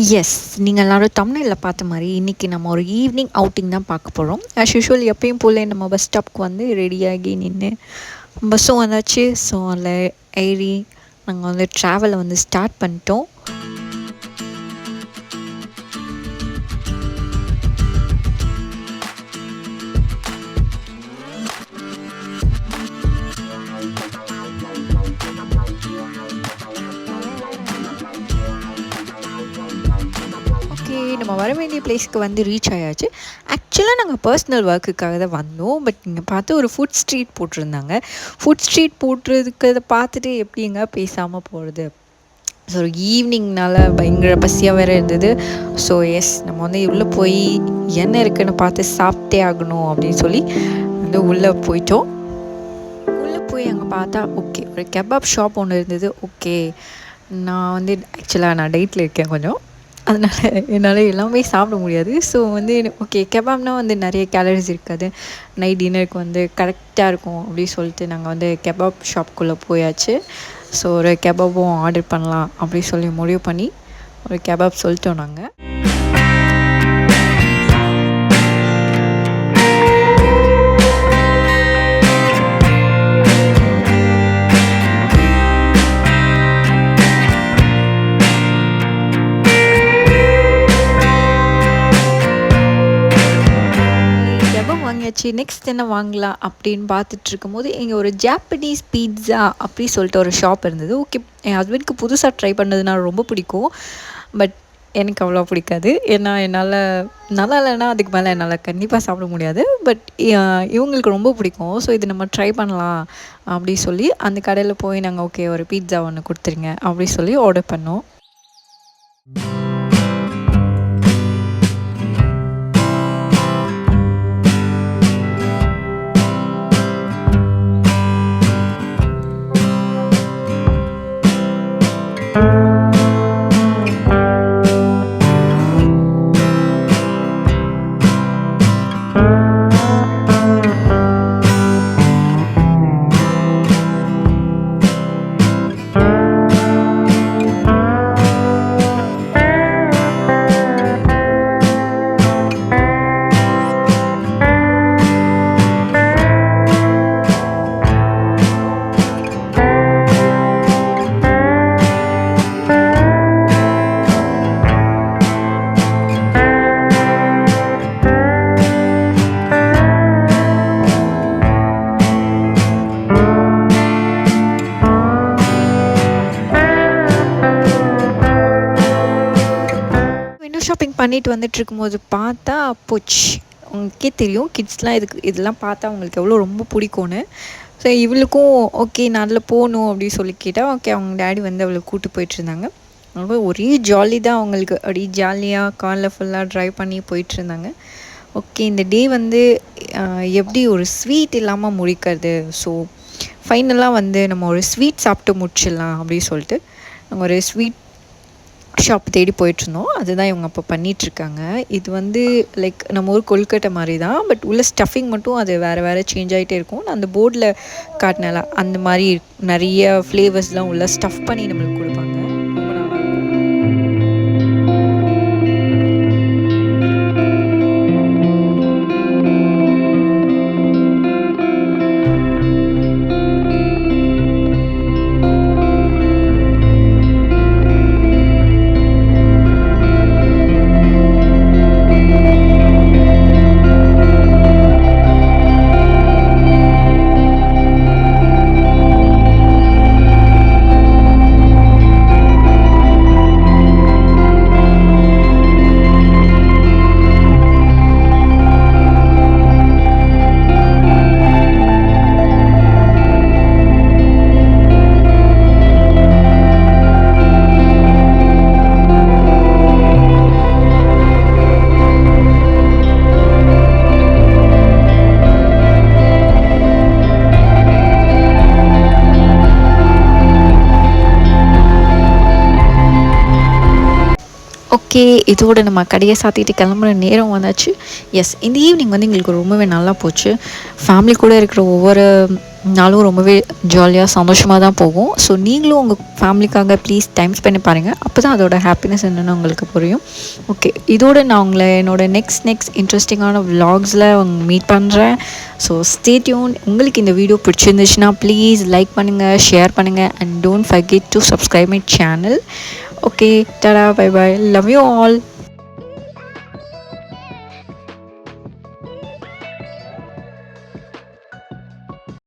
S. நீங்க எல்லாரும் தம்ப்நெயில்ல பார்த்த மாரி, இன்னைக்கு நம்ம ஒரு ஈவினிங் அவுட்டிங் தான் பார்க்க போறோம். ஆஸ் யூசுவல் எப்பயும் போல நம்ம பஸ் ஸ்டாப்க்கு வந்து ரெடியாகி நின்னு, பஸ்ஸும் வந்தாச்சு. ஸோ அதில ஏறி நாங்க வந்து ட்ராவல வந்து ஸ்டார்ட் பண்ணிட்டோம். ஓகே, நம்ம வர வேண்டிய பிளேஸ்க்கு வந்து ரீச் ஆயாச்சு. ஆக்சுவலா நாங்க பர்சனல் ஒர்க்குக்காக தான் வந்தோம். பட் இங்க பார்த்து ஒரு ஃபுட் ஸ்ட்ரீட் போட்டிருந்தாங்க. ஃபுட் ஸ்ட்ரீட் போட்டிருக்கிறத பார்த்துட்டு எப்படிங்க பேசாம போறது? ஸோ ஈவினிங்னால பயங்கர பசியாக வேற இருந்தது. ஸோ எஸ், நம்ம வந்து உள்ளே போய் என்ன இருக்குன்னு பார்த்து சாப்பிட்டே ஆகணும் அப்படின்னு சொல்லி வந்து உள்ளே போயிட்டோம். உள்ளே போய் அங்கே பார்த்தா ஓகே, ஒரு கெபாப் ஷாப் ஒன்று இருந்தது. ஓகே, நான் வந்து ஆக்சுவலாக நான் டயட்டில் இருக்கேன் கொஞ்சம். அதனால் என்னால் எல்லாமே சாப்பிட முடியாது. ஸோ வந்து ஓகே, கெபாப்னால் வந்து நிறைய கேலரிஸ் இருக்காது. நைட் டின்னருக்கு வந்து கரெக்டாக இருக்கும் அப்படின்னு சொல்லிட்டு நாங்கள் வந்து கெபாப் ஷாப்குள்ளே போயாச்சு. ஸோ ஒரு கெபாப்பும் ஆர்டர் பண்ணலாம் அப்படி சொல்லி முடிவு பண்ணி ஒரு கெபாப் சொல்லிட்டோம் நாங்கள். வாங்கியாச்சு. நெக்ஸ்ட் என்ன வாங்கலாம் அப்படின்னு பார்த்துட்டு இருக்கும்போது இங்கே ஒரு ஜாப்பனீஸ் பீட்ஸா அப்படி சொல்லிட்டு ஒரு ஷாப் இருந்தது. ஓகே, என் ஹஸ்பண்டுக்கு புதுசாக ட்ரை பண்ணதுனா ரொம்ப பிடிக்கும். பட் எனக்கு அவ்வளோ பிடிக்காது. ஏன்னா என்னால் நல்லா இல்லைன்னா அதுக்கு மேலே என்னால் கண்டிப்பாக சாப்பிட முடியாது. பட் இவங்களுக்கு ரொம்ப பிடிக்கும். ஸோ இது நம்ம ட்ரை பண்ணலாம் அப்படி சொல்லி அந்த கடையில் போய் நாங்கள் ஓகே ஒரு பீட்ஸா ஒன்று கொடுத்துருங்க அப்படி சொல்லி ஆர்டர் பண்ணோம். ஷாப்பிங் பண்ணிட்டு வந்துட்டு இருக்கும்போது பார்த்தா போச்சு. உங்களுக்கே தெரியும் கிட்ஸ்லாம் இதெல்லாம் பார்த்தா அவங்களுக்கு எவ்வளோ ரொம்ப பிடிக்கும்னு. ஸோ இவளுக்கும் ஓகே நான் அதில் போகணும் அப்படின்னு சொல்லி கேட்டால் ஓகே அவங்க டேடி வந்து அவளை கூப்பிட்டு போயிட்டுருந்தாங்க. ரொம்ப ஒரே ஜாலி தான் அவங்களுக்கு. அப்படியே ஜாலியாக காரில் ஃபுல்லாக ட்ரைவ் பண்ணி போயிட்டுருந்தாங்க. ஓகே, இந்த டே வந்து எப்படி ஒரு ஸ்வீட் இல்லாமல் முடிக்கிறது. ஸோ ஃபைனலாக வந்து நம்ம ஒரு ஸ்வீட் சாப்பிட்டு முடிச்சிடலாம் அப்படின்னு சொல்லிட்டு நாங்கள் ஒரு ஸ்வீட் ஷாப் தேடி போயிட்டுருந்தோம். அதுதான் இவங்க அப்போ பண்ணிகிட்ருக்காங்க. இது வந்து லைக் நம்ம ஊர் கொழுக்கட்டை மாதிரி தான். பட் உள்ள ஸ்டஃபிங் மட்டும் அது வேறு வேறு சேஞ்ச் ஆகிட்டே இருக்கும். நான் அந்த போர்டில் காட்டினால அந்த மாதிரி நிறைய ஃப்ளேவர்ஸ்லாம் உள்ள ஸ்டஃப் பண்ணி நம்மளுக்கு கொடுப்பாங்க. ஓகே, இதோட நம்ம கடையை சாத்திட்டு கிளம்புற நேரம் வந்தாச்சு. எஸ், இந்த ஈவினிங் வந்து எங்களுக்கு ரொம்பவே நல்லா போச்சு. ஃபேமிலி கூட இருக்கிற ஒவ்வொரு நாளும் ரொம்பவே ஜாலியாக சந்தோஷமாக தான் போகும். ஸோ நீங்களும் உங்கள் ஃபேமிலிக்காக ப்ளீஸ் டைம் ஸ்பெண்ட் பாருங்கள். அப்போ தான் அதோட ஹாப்பினஸ் என்னென்னு உங்களுக்கு புரியும். ஓகே, இதோட நான் உங்களை என்னோடய நெக்ஸ்ட் இன்ட்ரெஸ்டிங்கான விலாக்ஸில் மீட் பண்ணுறேன். So stay tune. உங்களுக்கு இந்த வீடியோ பிடிச்சிருந்துச்சுன்னா ப்ளீஸ் லைக் பண்ணுங்கள், ஷேர் பண்ணுங்கள், and don't forget to subscribe my channel. Okay, tata, bye bye, love you all.